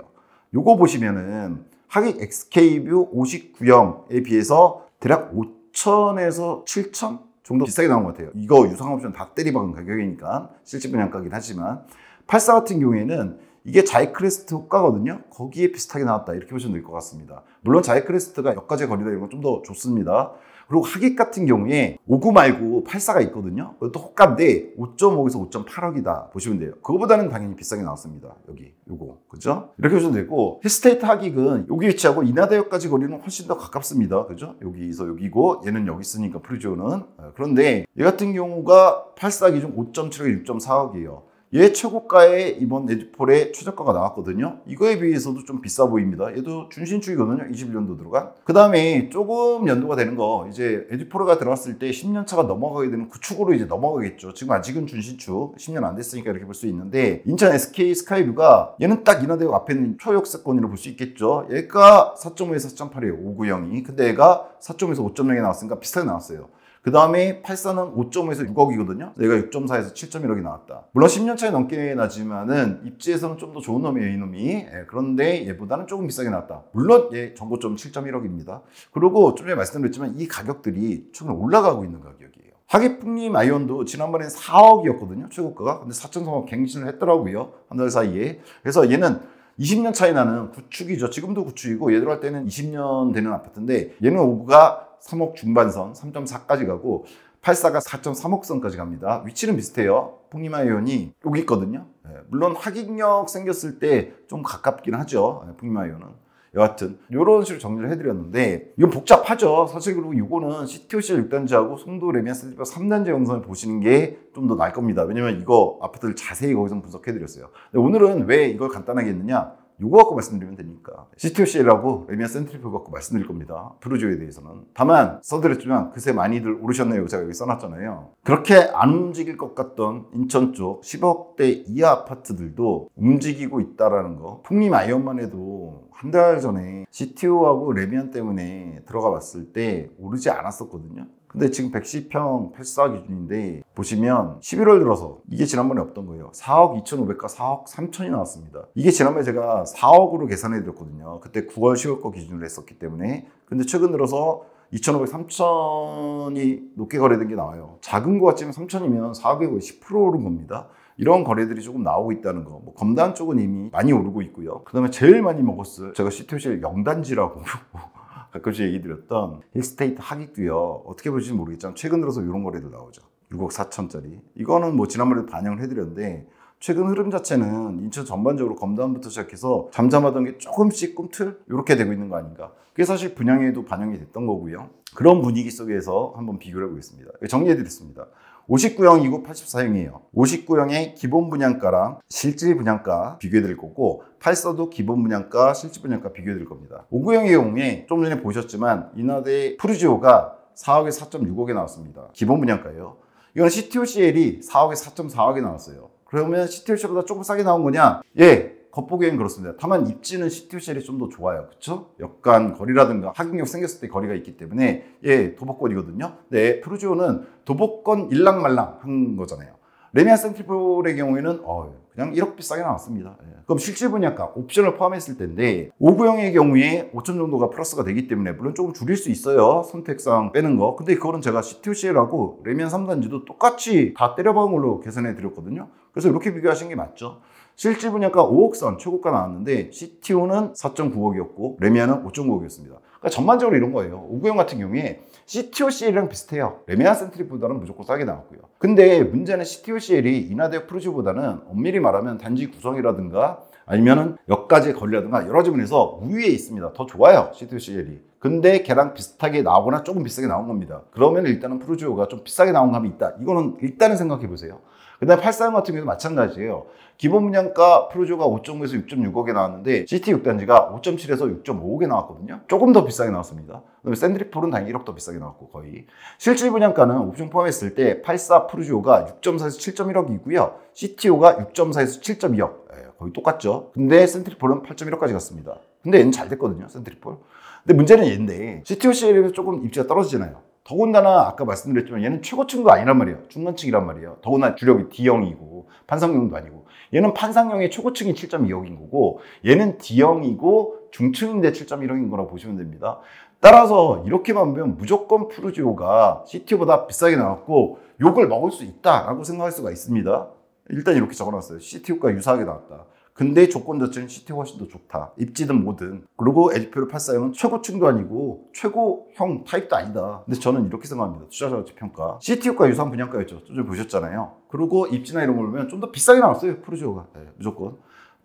요거 보시면은 하객 SK뷰 59형에 비해서 대략 5천에서 7천 정도 비싸게 나온 것 같아요. 이거 유상옵션 다 때리박은 가격이니까 실제 분양가긴 하지만 84 같은 경우에는 이게 자이크레스트 호가거든요. 거기에 비슷하게 나왔다 이렇게 보시면 될 것 같습니다. 물론 자이크레스트가 역까지 거리다 이런 건 좀 더 좋습니다. 그리고 하객 같은 경우에 59 말고 84가 있거든요. 그것도 호가인데 5.5에서 5.8억이다 보시면 돼요. 그거보다는 당연히 비싸게 나왔습니다. 여기 요거 그죠? 이렇게 보시면 되고 힐스테이트 하객은 여기 위치하고 인하대역까지 거리는 훨씬 더 가깝습니다. 그죠? 여기서 여기고 얘는 여기 있으니까 푸르지오는. 그런데 얘 같은 경우가 84 기준 5.7억 6.4억이에요. 얘 최고가의 이번 에듀폴의 최저가가 나왔거든요. 이거에 비해서도 좀 비싸 보입니다. 얘도 준신축이거든요. 21년도 들어간. 그 다음에 조금 연도가 되는 거, 이제 에듀폴가 들어갔을 때 10년 차가 넘어가게 되는 구축으로 이제 넘어가겠죠. 지금 아직은 준신축, 10년 안 됐으니까 이렇게 볼 수 있는데, 인천 SK 스카이뷰가 얘는 딱 인하대역 앞에 있는 초역세권으로 볼 수 있겠죠. 얘가 4.5에서 4.8이에요. 5구형이. 근데 얘가 4.5에서 5.0이 나왔으니까 비슷하게 나왔어요. 그 다음에 84는 5.5에서 6억이거든요. 얘가 6.4에서 7.1억이 나왔다. 물론 10년 차이 넘게 나지만은 입지에서는 좀 더 좋은 놈이에요, 이놈이. 그런데 얘보다는 조금 비싸게 나왔다. 물론 얘 정고점 7.1억입니다. 그리고 좀 전에 말씀드렸지만 이 가격들이 최근에 올라가고 있는 가격이에요. 하기풍림 아이온도 지난번엔 4억이었거든요, 최고가가. 근데 4.3억 갱신을 했더라고요, 한 달 사이에. 그래서 얘는 20년 차이 나는 구축이죠. 지금도 구축이고, 얘들 할 때는 20년 되는 아파트인데, 얘는 오브가 3억 중반선 3.4까지 가고 84가 4.3억 선까지 갑니다. 위치는 비슷해요. 풍림아이온이 여기 있거든요. 물론 하객역 생겼을 때 좀 가깝긴 하죠. 풍림아이온은. 여하튼 이런 식으로 정리를 해드렸는데, 이건 복잡하죠. 사실. 그리고 이거는 CTOCL 6단지하고 송도 레미안 센트리풀 3단지 영상을 보시는 게 좀 더 나을 겁니다. 왜냐면 이거 아파트를 자세히 거기서 분석해드렸어요. 근데 오늘은 왜 이걸 간단하게 했느냐, 요거 갖고 말씀드리면 되니까 CTOCL하고 레미안 센트리풀 갖고 말씀드릴 겁니다. 프루지오에 대해서는. 다만 써드렸지만 그새 많이들 오르셨네요. 제가 여기 써놨잖아요. 그렇게 안 움직일 것 같던 인천 쪽 10억대 이하 아파트들도 움직이고 있다라는 거. 풍림 아이언만 해도 한 달 전에 CTO하고 레미안 때문에 들어가 봤을 때 오르지 않았었거든요. 근데 지금 110평 84 기준인데 보시면 11월 들어서 이게 지난번에 없던 거예요. 4억 2,500과 4억 3천이 나왔습니다. 이게 지난번에 제가 4억으로 계산해 드렸거든요. 그때 9월 10월 거 기준으로 했었기 때문에. 근데 최근 들어서 2,500, 3천이 높게 거래된 게 나와요. 작은 거 같지만 3천이면 4억에 거의 10% 오른 겁니다. 이런 거래들이 조금 나오고 있다는 거. 뭐 검단 쪽은 이미 많이 오르고 있고요. 그 다음에 제일 많이 먹었을, 제가 CTOCL 0단지라고 가끔씩 얘기 드렸던 힐스테이트 하기고요. 어떻게 보실지 모르겠지만 최근 들어서 이런 거래도 나오죠. 6억 4천짜리. 이거는 뭐 지난번에도 반영을 해드렸는데, 최근 흐름 자체는 인천 전반적으로 검단부터 시작해서 잠잠하던 게 조금씩 꿈틀 이렇게 되고 있는 거 아닌가. 그게 사실 분양에도 반영이 됐던 거고요. 그런 분위기 속에서 한번 비교를 해보겠습니다. 정리해드렸습니다. 59형이고 84형이에요. 59형의 기본 분양가랑 실질 분양가 비교해드릴 거고, 84도 기본 분양가, 실질 분양가 비교해드릴 겁니다. 59형의 경우에 좀 전에 보셨지만 인하대 프루지오가 4억에 4.6억에 나왔습니다. 기본 분양가예요. 이건 CTOCL이 4억에 4.4억에 나왔어요. 그러면 CTOCL보다 조금 싸게 나온 거냐? 예, 겉보기엔 그렇습니다. 다만 입지는 CTOCL이 좀 더 좋아요. 그쵸? 역간 거리라든가 하객역 생겼을 때 거리가 있기 때문에 예, 도보권이거든요. 네, 프루지오는 도보권 일랑말랑 한 거잖아요. 레미안 센트리풀의 경우에는 그냥 1억 비싸게 나왔습니다. 예. 그럼 실질 분양가, 옵션을 포함했을 텐데 5구형의 경우에 5천 정도가 플러스가 되기 때문에 물론 조금 줄일 수 있어요. 선택상 빼는 거. 근데 그거는 제가 CTOCL하고 레미안 3단지도 똑같이 다 때려박은 걸로 계산해 드렸거든요. 그래서 이렇게 비교하시는 게 맞죠. 실질 분양가 5억 선 최고가 나왔는데 CTO는 4.9억이었고 레미안은 5.9억이었습니다. 그러니까 전반적으로 이런 거예요. 5구형 같은 경우에 CTOCL이랑 비슷해요. 레미안 센트리풀보다는 무조건 싸게 나왔고요. 근데 문제는 CTOCL이 인하대역 프루지오보다는 엄밀히 말하면 단지 구성이라든가 아니면은 역까지의 거리라든가 여러 지문에서 우위에 있습니다. 더 좋아요, CTOCL이. 근데 걔랑 비슷하게 나오거나 조금 비싸게 나온 겁니다. 그러면 일단은 프루지오가 좀 비싸게 나온 감이 있다. 이거는 일단은 생각해 보세요. 그 다음에 84형 같은 경우도 마찬가지예요. 기본 분양가 프루지오가 5.5에서 6.6억에 나왔는데 CT 6단지가 5.7에서 6.5억에 나왔거든요. 조금 더 비싸게 나왔습니다. 그다음에 샌드리풀은 당연히 1억 더 비싸게 나왔고 거의. 실질 분양가는 옵션 포함했을 때 84 프루지오가 6.4에서 7.1억이고요. CTO가 6.4에서 7.2억. 거의 똑같죠. 근데 센트리폴은 8.1억까지 갔습니다. 근데 얘는 잘 됐거든요, 센트리폴. 근데 문제는 얘인데 CTOCL에 비해서 조금 입지가 떨어지잖아요. 더군다나 아까 말씀드렸지만 얘는 최고층도 아니란 말이에요. 중간층이란 말이에요. 더군다나 주력이 D형이고 판상형도 아니고, 얘는 판상형의 최고층이 7.2억인 거고 얘는 D형이고 중층인데 7.1억인 거라고 보시면 됩니다. 따라서 이렇게만 보면 무조건 프루지오가 CTO보다 비싸게 나왔고 욕을 먹을 수 있다라고 생각할 수가 있습니다. 일단 이렇게 적어놨어요. CTO가 유사하게 나왔다. 근데 조건 자체는 CTO가 훨씬 더 좋다. 입지든 뭐든. 그리고 에듀필 84형은 최고층도 아니고 최고형 타입도 아니다. 근데 저는 이렇게 생각합니다. 투자자 가치 평가. CTO가 유사한 분양가였죠. 좀 보셨잖아요. 그리고 입지나 이런 걸 보면 좀 더 비싸게 나왔어요, 프루지오가. 네, 무조건.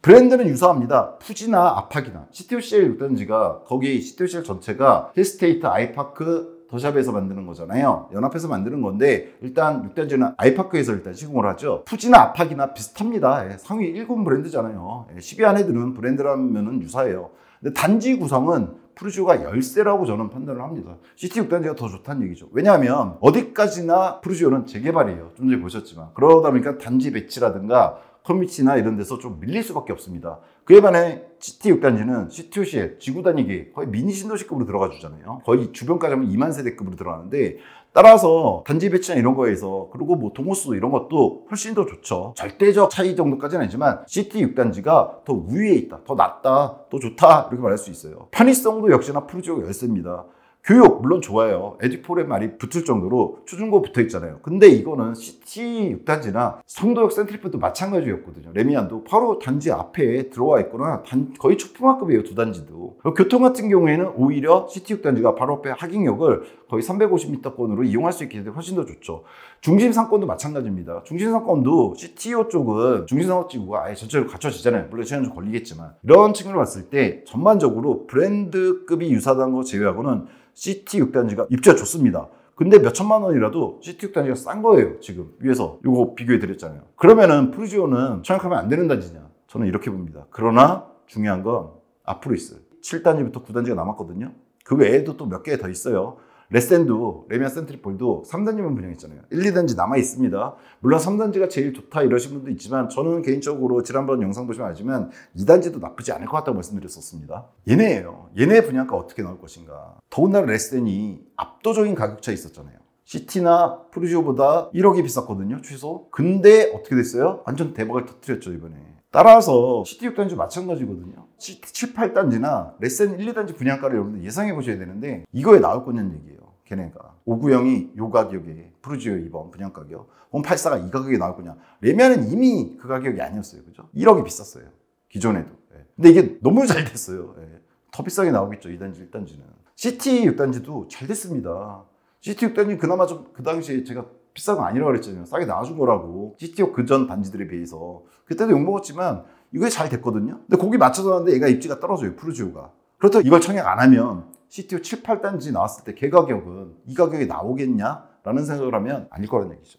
브랜드는 유사합니다. 푸지나 아파기나. CTOCL 6단지가 거기 CTOCL 전체가 힐스테이트, 아이파크, 더샵에서 만드는 거잖아요. 연합해서 만드는 건데 일단 6단지는 아이파크에서 일단 시공을 하죠. 푸지나 아파기나 비슷합니다. 예, 상위 1군 브랜드잖아요. 예, 10위 안에 드는 브랜드라면 유사해요. 근데 단지 구성은 푸르지오가 열세라고 저는 판단을 합니다. CT6단지가 더 좋다는 얘기죠. 왜냐하면 어디까지나 푸르지오는 재개발이에요. 좀 전에 보셨지만. 그러다 보니까 단지 배치라든가 커뮤니티나 이런 데서 좀 밀릴 수밖에 없습니다. 그에 반해 CT6단지는 CTOCL, 지구 단위기 거의 미니 신도시급으로 들어가 주잖아요. 거의 주변까지 하면 2만 세대급으로 들어가는데 따라서 단지 배치나 이런 거에서 그리고 뭐 동호수 이런 것도 훨씬 더 좋죠. 절대적 차이 정도까지는 아니지만 CT6단지가 더 우위에 있다, 더 낫다, 더 좋다 이렇게 말할 수 있어요. 편의성도 역시나 푸르지오가 열세입니다. 교육 물론 좋아요. 에듀폴의 말이 붙을 정도로 초중고 붙어 있잖아요. 근데 이거는 CT6단지나 성도역 센트리프도 마찬가지였거든요. 레미안도 바로 단지 앞에 들어와 있거나 거의 초품화급이에요. 두 단지도. 교통 같은 경우에는 오히려 CT6단지가 바로 앞에 하객역을 거의 350m권으로 이용할 수 있기 때문에 훨씬 더 좋죠. 중심 상권도 마찬가지입니다. 중심 상권도 CTO 쪽은 중심상업지구가 아예 전체로 갖춰지잖아요. 물론 시간 좀 걸리겠지만 이런 측면을 봤을 때 전반적으로 브랜드급이 유사한 거 제외하고는 CT6단지가 입지가 좋습니다. 근데 몇 천만 원이라도 CT6단지가 싼 거예요. 지금 위에서 이거 비교해 드렸잖아요. 그러면은 푸르지오는 청약하면 안 되는 단지냐? 저는 이렇게 봅니다. 그러나 중요한 건 앞으로 있어요. 7단지부터 9단지가 남았거든요. 그 외에도 또 몇 개 더 있어요. 레센도, 레미안 센트리폴도 3단지만 분양했잖아요. 1, 2단지 남아 있습니다. 물론 3단지가 제일 좋다 이러신 분도 있지만 저는 개인적으로 지난번 영상 보시면 알지만 2단지도 나쁘지 않을 것 같다고 말씀드렸었습니다. 얘네예요. 얘네 분양가 어떻게 나올 것인가. 더군다나 레센이 압도적인 가격차 있었잖아요. CT나 푸르지오보다 1억이 비쌌거든요. 최소. 근데 어떻게 됐어요? 완전 대박을 터뜨렸죠 이번에. 따라서 CT6단지 마찬가지거든요. CT 7, 8단지나 레센 1, 2단지 분양가를 여러분들 예상해 보셔야 되는데 이거에 나올 거냐는 얘기예요. 걔네가 5구형이 요 가격에 푸르지오 이번 분양 가격 84가 이 가격에 나올 거냐. 레미안은 이미 그 가격이 아니었어요. 그죠? 1억이 비쌌어요. 기존에도. 근데 이게 너무 잘 됐어요. 더 비싸게 나오겠죠. 2단지, 1단지는. CT6단지도 잘 됐습니다. CT6단지 그나마 좀 그 당시에 제가 비싼 거 아니라고 그랬잖아요. 싸게 나와준 거라고. CTO 그전 단지들에 비해서. 그때도 욕먹었지만 이게 잘 됐거든요. 근데 거기 맞춰서 하는데 얘가 입지가 떨어져요. 푸르지오가. 그렇다고 이걸 청약 안 하면 CTO 7, 8단지 나왔을 때 걔 가격은 이 가격에 나오겠냐라는 생각을 하면 아닐 거라는 얘기죠.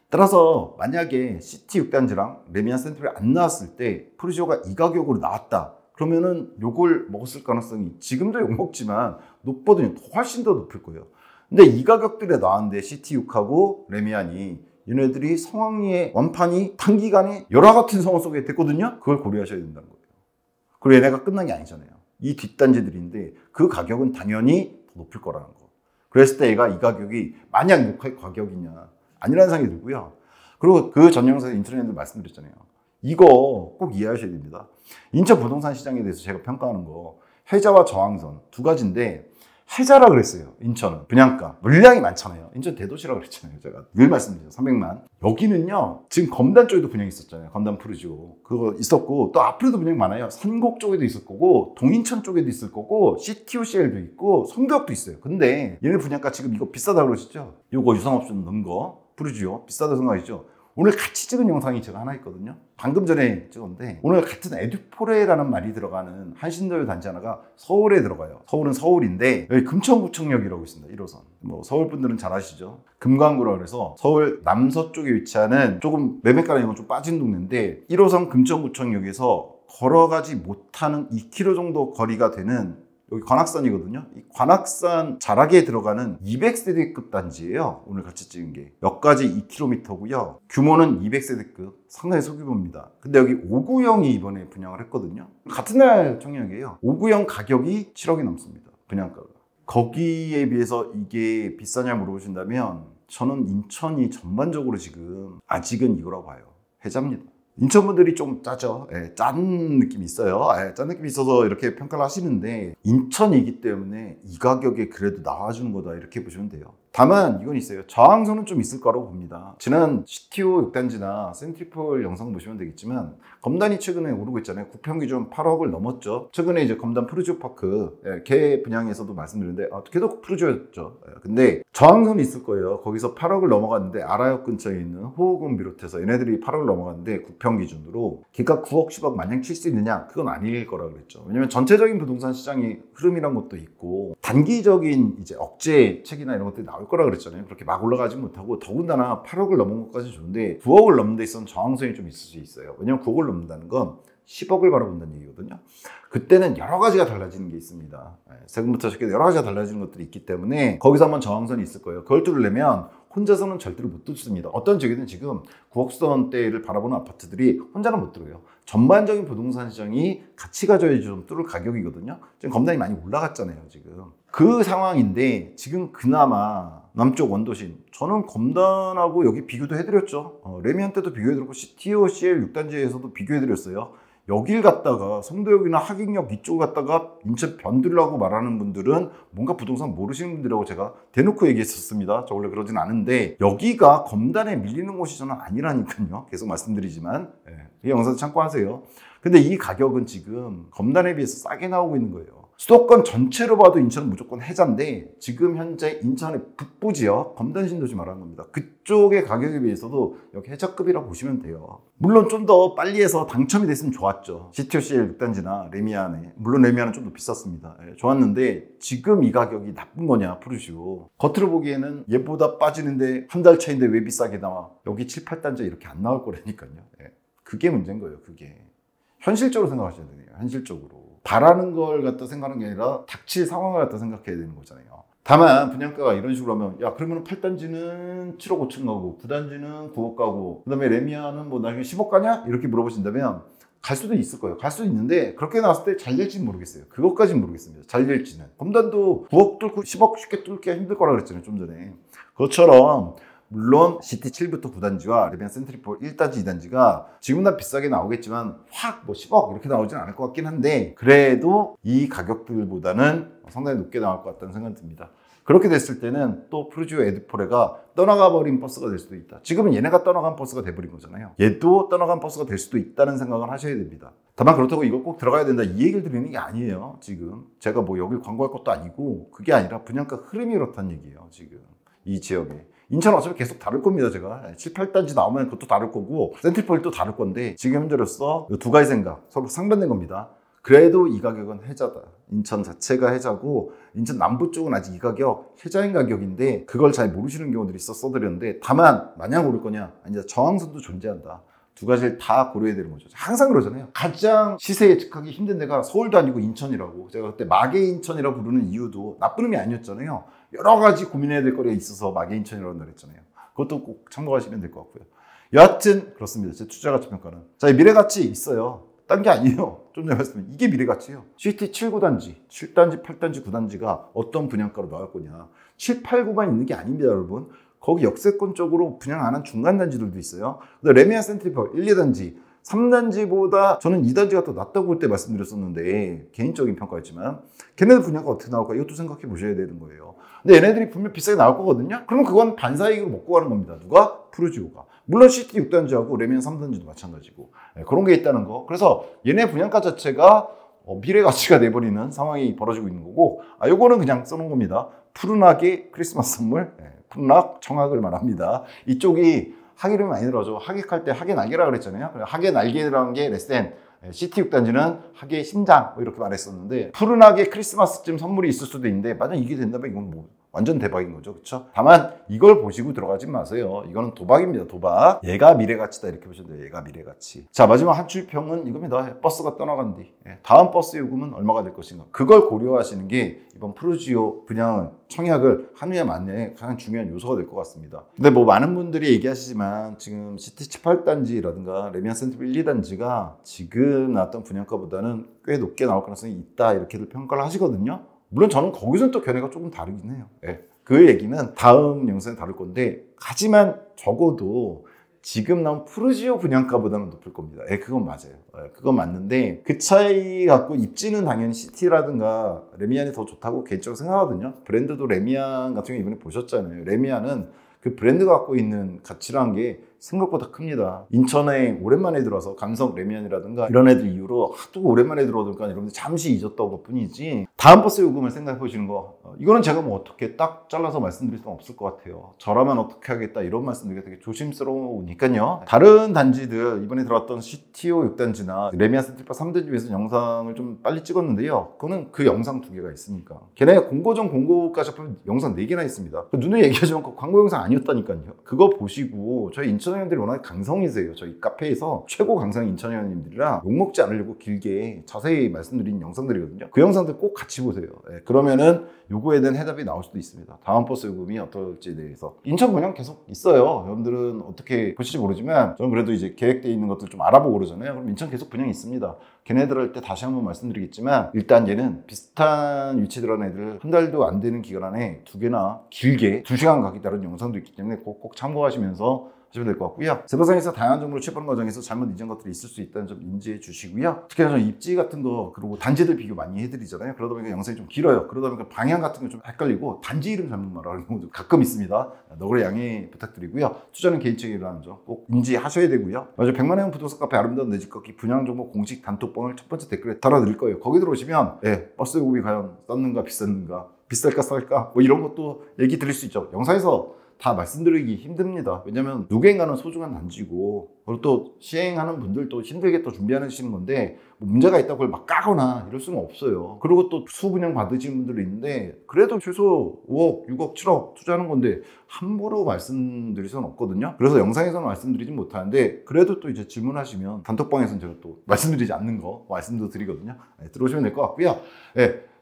따라서 만약에 CT6단지랑 레미안 센트리 안 나왔을 때 푸르지오가 이 가격으로 나왔다. 그러면은 요걸 먹었을 가능성이 지금도 욕먹지만 높거든요. 훨씬 더 높을 거예요. 근데 이 가격들에 나왔는데 CT6하고 레미안이 얘네들이 성황리의 완판이 단기간에 열화 같은 상황 속에 됐거든요. 그걸 고려하셔야 된다는 거예요. 그리고 얘네가 끝난 게 아니잖아요. 이 뒷단지들인데 그 가격은 당연히 더 높을 거라는 거. 그랬을 때 얘가 이 가격이 마냥 욕할 가격이냐 아니라는 생각이 들고요. 그리고 그 전 영상에 인터넷에도 말씀드렸잖아요. 이거 꼭 이해하셔야 됩니다. 인천 부동산 시장에 대해서 제가 평가하는 거 해자와 저항선 두 가지인데 해자라 그랬어요. 인천은 분양가 물량이 많잖아요. 인천 대도시라고 그랬잖아요. 제가 늘 말씀드리죠. 300만. 여기는요 지금 검단 쪽에도 분양이 있었잖아요. 검단 푸르지오 그거 있었고 또 앞으로도 분양 많아요. 산곡 쪽에도 있을 거고 동인천 쪽에도 있을 거고 CTOCL도 있고 성도역도 있어요. 근데 얘네 분양가 지금 이거 비싸다고 그러시죠? 이거 유상업종 넣은 거 푸르지오 비싸다고 생각하시죠? 오늘 같이 찍은 영상이 제가 하나 있거든요. 방금 전에 찍었는데 오늘 같은 에듀포레라는 말이 들어가는 한신도요 단지 하나가 서울에 들어가요. 서울은 서울인데 여기 금천구청역이라고 있습니다. 1호선. 뭐 서울 분들은 잘 아시죠? 금강구라고 해서 서울 남서쪽에 위치하는 조금 매매가랑 이런 건 좀 빠진 동네인데 1호선 금천구청역에서 걸어가지 못하는 2km 정도 거리가 되는 여기 관악산이거든요. 이 관악산 자락에 들어가는 200세대급 단지예요. 오늘 같이 찍은 게. 역까지 2km고요. 규모는 200세대급. 상당히 소규모입니다. 근데 여기 5구형이 이번에 분양을 했거든요. 같은 날 청약이에요. 5구형 가격이 7억이 넘습니다. 분양가가. 거기에 비해서 이게 비싸냐 물어보신다면 저는 인천이 전반적으로 지금 아직은 이거라고 봐요. 해자입니다. 인천 분들이 좀 짜죠. 짠 느낌이 있어요. 짠 느낌이 있어서 이렇게 평가를 하시는데 인천이기 때문에 이 가격에 그래도 나와주는 거다 이렇게 보시면 돼요. 다만 이건 있어요. 저항선은 좀 있을 거라고 봅니다. 지난 CTO 6단지나 센트리폴 영상 보시면 되겠지만 검단이 최근에 오르고 있잖아요. 국평 기준 8억을 넘었죠. 최근에 이제 검단 푸르지오 파크 걔 분양에서도 말씀드렸는데 걔도 푸르지오였죠. 근데 저항선이 있을 거예요. 거기서 8억을 넘어갔는데 아라역 근처에 있는 호흡은 비롯해서 얘네들이 8억을 넘어갔는데 국평 기준으로 기가 9억 10억 마냥 칠 수 있느냐? 그건 아닐 거라고 그랬죠. 왜냐면 전체적인 부동산 시장이 흐름이란 것도 있고 단기적인 이제 억제책이나 이런 것들이 나올 거라 그랬잖아요. 그렇게 막 올라가지 못하고 더군다나 8억을 넘은 것까지 좋은데 9억을 넘는 데 있어서는 저항선이 좀 있을 수 있어요. 왜냐면 9억을 넘는다는 건 10억을 바라본다는 얘기거든요. 그때는 여러 가지가 달라지는 게 있습니다. 세금부터 시작해서 여러 가지가 달라지는 것들이 있기 때문에 거기서 한번 저항선이 있을 거예요. 그걸 뚫으려면 혼자서는 절대로 못 뚫습니다. 어떤 지역이든 지금 9억선대를 바라보는 아파트들이 혼자는 못 뚫어요. 전반적인 부동산 시장이 같이 가져야지 좀 뚫을 가격이거든요. 지금 검단이 많이 올라갔잖아요, 지금. 그 상황인데 지금 그나마 남쪽 원도심 저는 검단하고 여기 비교도 해드렸죠. 레미안 때도 비교해드렸고 CTO CL 6단지에서도 비교해드렸어요. 여길 갔다가 송도역이나 하객역 이쪽을 갔다가 인천 변두려고 말하는 분들은 뭔가 부동산 모르시는 분들이라고 제가 대놓고 얘기했었습니다. 저 원래 그러진 않은데 여기가 검단에 밀리는 곳이 저는 아니라니까요. 계속 말씀드리지만 이 영상 참고하세요. 근데 이 가격은 지금 검단에 비해서 싸게 나오고 있는 거예요. 수도권 전체로 봐도 인천은 무조건 해자인데 지금 현재 인천의 북부 지역 검단 신도시 말하는 겁니다. 그쪽의 가격에 비해서도 여기 해자급이라고 보시면 돼요. 물론 좀 더 빨리 해서 당첨이 됐으면 좋았죠. CTOCL 6단지나 레미안에. 물론 레미안은 좀 더 비쌌습니다. 좋았는데 지금 이 가격이 나쁜 거냐 푸르지오. 겉으로 보기에는 얘보다 빠지는데 한 달 차인데 왜 비싸게 나와. 여기 7, 8단지 이렇게 안 나올 거라니까요. 그게 문제인 거예요. 그게. 현실적으로 생각하셔야 돼요. 현실적으로. 바라는 걸 갖다 생각하는 게 아니라 닥칠 상황을 갖다 생각해야 되는 거잖아요. 다만 분양가가 이런 식으로 하면 야 그러면 8단지는 7억 5천 가고 9단지는 9억 가고 그 다음에 레미안은 뭐 나중에 10억 가냐? 이렇게 물어보신다면 갈 수도 있을 거예요. 갈 수도 있는데 그렇게 나왔을 때 잘 될지는 모르겠어요. 그것까지는 모르겠습니다. 잘 될지는. 검단도 9억 뚫고 10억 쉽게 뚫기가 힘들 거라 그랬잖아요. 좀 전에. 그것처럼 물론 CT7부터 9단지와 레미안 센트리폴 1단지, 2단지가 지금보다 비싸게 나오겠지만 확 뭐 10억 이렇게 나오진 않을 것 같긴 한데 그래도 이 가격들보다는 상당히 높게 나올 것 같다는 생각이 듭니다. 그렇게 됐을 때는 또 푸르지오 에드포레가 떠나가 버린 버스가 될 수도 있다. 지금은 얘네가 떠나간 버스가 돼버린 거잖아요. 얘도 떠나간 버스가 될 수도 있다는 생각을 하셔야 됩니다. 다만 그렇다고 이거 꼭 들어가야 된다 이 얘기를 드리는 게 아니에요. 지금 제가 뭐 여길 광고할 것도 아니고 그게 아니라 분양가 흐름이 그렇다는 얘기예요. 지금 이 지역에. 인천 어차피 계속 다룰 겁니다. 제가 7, 8단지 나오면 그것도 다룰 거고 센트리폴도 다룰 건데 지금 현재로서 두 가지 생각 서로 상반된 겁니다. 그래도 이 가격은 해자다. 인천 자체가 해자고 인천 남부 쪽은 아직 이 가격 해자인 가격인데 그걸 잘 모르시는 경우들이 있어 써드렸는데 다만 마냥 오를 거냐 아니다. 저항선도 존재한다. 두 가지를 다 고려해야 되는 거죠. 항상 그러잖아요. 가장 시세 예측하기 힘든 데가 서울도 아니고 인천이라고. 제가 그때 마개 인천이라고 부르는 이유도 나쁜 의미 아니었잖아요. 여러 가지 고민해야 될 거리가 있어서 마개 인천이라고 그랬잖아요. 그것도 꼭 참고하시면 될 것 같고요. 여하튼 그렇습니다. 제 투자 가치 평가는. 자, 미래 가치 있어요. 딴 게 아니에요. 좀 전에 말씀드린 이게 미래 가치예요. CT 7, 9단지, 7단지, 8단지, 9단지가 어떤 분양가로 나올 거냐. 7, 8, 9만 있는 게 아닙니다, 여러분. 거기 역세권 쪽으로 분양 안 한 중간 단지들도 있어요. 레미안 센트리폴 1, 2단지, 3단지보다 저는 2단지가 더 낫다고 그때 말씀드렸었는데 개인적인 평가였지만 걔네들 분양가 어떻게 나올까 이것도 생각해 보셔야 되는 거예요. 근데 얘네들이 분명 비싸게 나올 거거든요. 그러면 그건 반사이익으로 먹고 가는 겁니다. 누가? 푸르지오가. 물론 CT 6단지하고 레미안 3단지도 마찬가지고 그런 게 있다는 거. 그래서 얘네 분양가 자체가 미래 가치가 돼버리는 상황이 벌어지고 있는 거고 요거는 그냥 써놓은 겁니다. 푸른하게 크리스마스 선물 푸른학 청학을 말합니다. 이쪽이 학이름이 많이 들어죠. 학익할 때 학의 날개라 그랬잖아요. 학의 날개라는 게 레센, CT 6단지는 학의 심장 뭐 이렇게 말했었는데 푸른하게 크리스마스쯤 선물이 있을 수도 있는데 만약 이게 된다면 이건 뭐 완전 대박인 거죠. 그렇죠? 다만 이걸 보시고 들어가지 마세요. 이거는 도박입니다. 도박. 얘가 미래가치다 이렇게 보시면 돼요. 얘가 미래가치. 자, 마지막 한 줄평은 이겁니다. 버스가 떠나간 뒤 다음 버스 요금은 얼마가 될 것인가. 그걸 고려하시는 게 이번 푸르지오 분양 청약을 하느냐 마느냐의 가장 중요한 요소가 될 것 같습니다. 근데 뭐 많은 분들이 얘기하시지만 지금 CT 18단지라든가 레미안 센트리폴 1, 2단지가 지금 나왔던 분양가보다는 꽤 높게 나올 가능성이 있다 이렇게들 평가를 하시거든요. 물론 저는 거기서는 또 견해가 조금 다르긴 해요. 그 얘기는 다음 영상에 다룰 건데 하지만 적어도 지금 나온 푸르지오 분양가보다는 높을 겁니다. 그건 맞아요. 그건 맞는데 그 차이 갖고 입지는 당연히 시티라든가 레미안이 더 좋다고 개인적으로 생각하거든요. 브랜드도 레미안 같은 경우 이번에 보셨잖아요. 레미안은 그 브랜드가 갖고 있는 가치라는 게 생각보다 큽니다. 인천에 오랜만에 들어와서 감성 레미안이라든가 이런 애들 이후로 하도 오랜만에 들어오니까 여러분들 잠시 잊었던 것 뿐이지, 다음 버스 요금을 생각해 보시는 거, 이거는 제가 뭐 어떻게 딱 잘라서 말씀드릴 수는 없을 것 같아요. 저라면 어떻게 하겠다 이런 말씀드리기가 되게 조심스러우니까요. 다른 단지들 이번에 들어왔던 CTO 6단지나 레미안 센트럴파 3단지에서 영상을 좀 빨리 찍었는데요. 그거는 그 영상 2개가 있으니까. 걔네 공고 전 공고까지 합하면 영상 4개나 있습니다. 눈에 얘기하지만 그 광고 영상 아니었다니까요. 그거 보시고 저희 인천 회원들이 워낙 강성이세요. 저희 카페에서 최고 강성 인천 회원님들이랑 욕먹지 않으려고 길게 자세히 말씀드린 영상들이거든요. 그 영상들 꼭 같이 보세요. 그러면은 요거에 대한 해답이 나올 수도 있습니다. 다음 버스 요금이 어떨지에 대해서. 인천 분양 계속 있어요. 여러분들은 어떻게 보실지 모르지만 저는 그래도 이제 계획되어 있는 것들 좀 알아보고 그러잖아요. 그럼 인천 계속 분양이 있습니다. 걔네들 할 때 다시 한번 말씀드리겠지만, 일단 얘는 비슷한 위치에 들어간 애들 한 달도 안 되는 기간 안에 2개나 길게 2시간 가기 다른 영상도 있기 때문에 꼭 참고하시면서 하시면 될 것 같고요. 세부상에서 다양한 정보를 취합하는 과정에서 잘못 잊은 것들이 있을 수 있다는 점 인지해 주시고요. 특히나 저는 입지 같은 거, 그리고 단지들 비교 많이 해드리잖아요. 그러다 보니까 영상이 좀 길어요. 그러다 보니까 방향 같은 거 좀 헷갈리고 단지 이름 잘못 말하는 경우도 가끔 있습니다. 너그러 양해 부탁드리고요. 투자는 개인적이라는 점 꼭 인지하셔야 되고요. 맞아요. 100만 원 부동산 카페 아름다운 내 집 걷기 분양 정보 공식 단톡방을 첫 번째 댓글에 달아드릴 거예요. 거기 들어오시면 버스 요금이 과연 쌌는가 비쌌는가, 비쌀까 쌀까 뭐 이런 것도 얘기 드릴 수 있죠. 영상에서 다 말씀드리기 힘듭니다. 왜냐면 누구인가는 소중한 단지고, 그리고 또 시행하는 분들도 힘들게 또 준비하시는 건데 뭐 문제가 있다고 그걸 막 까거나 이럴 수는 없어요. 그리고 또 수분양 받으시는 분들이 있는데 그래도 최소 5억, 6억, 7억 투자하는 건데 함부로 말씀드릴 수는 없거든요. 그래서 영상에서는 말씀드리진 못하는데 그래도 또 이제 질문하시면 단톡방에서는 제가 또 말씀드리지 않는 거 말씀도 드리거든요. 들어오시면 될 것 같고요.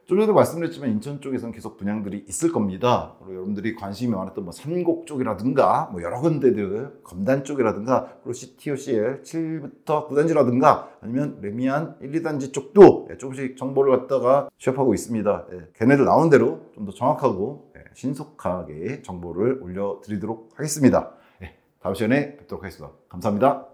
좀 전에도 말씀드렸지만 인천 쪽에서는 계속 분양들이 있을 겁니다. 그리고 여러분들이 관심이 많았던 뭐 삼곡 쪽이라든가 뭐 여러 군데들, 검단 쪽이라든가, 그리고 CTOCL 7부터 9단지라든가 아니면 레미안 1, 2단지 쪽도 조금씩 정보를 갖다가 취합하고 있습니다. 걔네들 나온 대로 좀 더 정확하고 신속하게 정보를 올려드리도록 하겠습니다. 다음 시간에 뵙도록 하겠습니다. 감사합니다.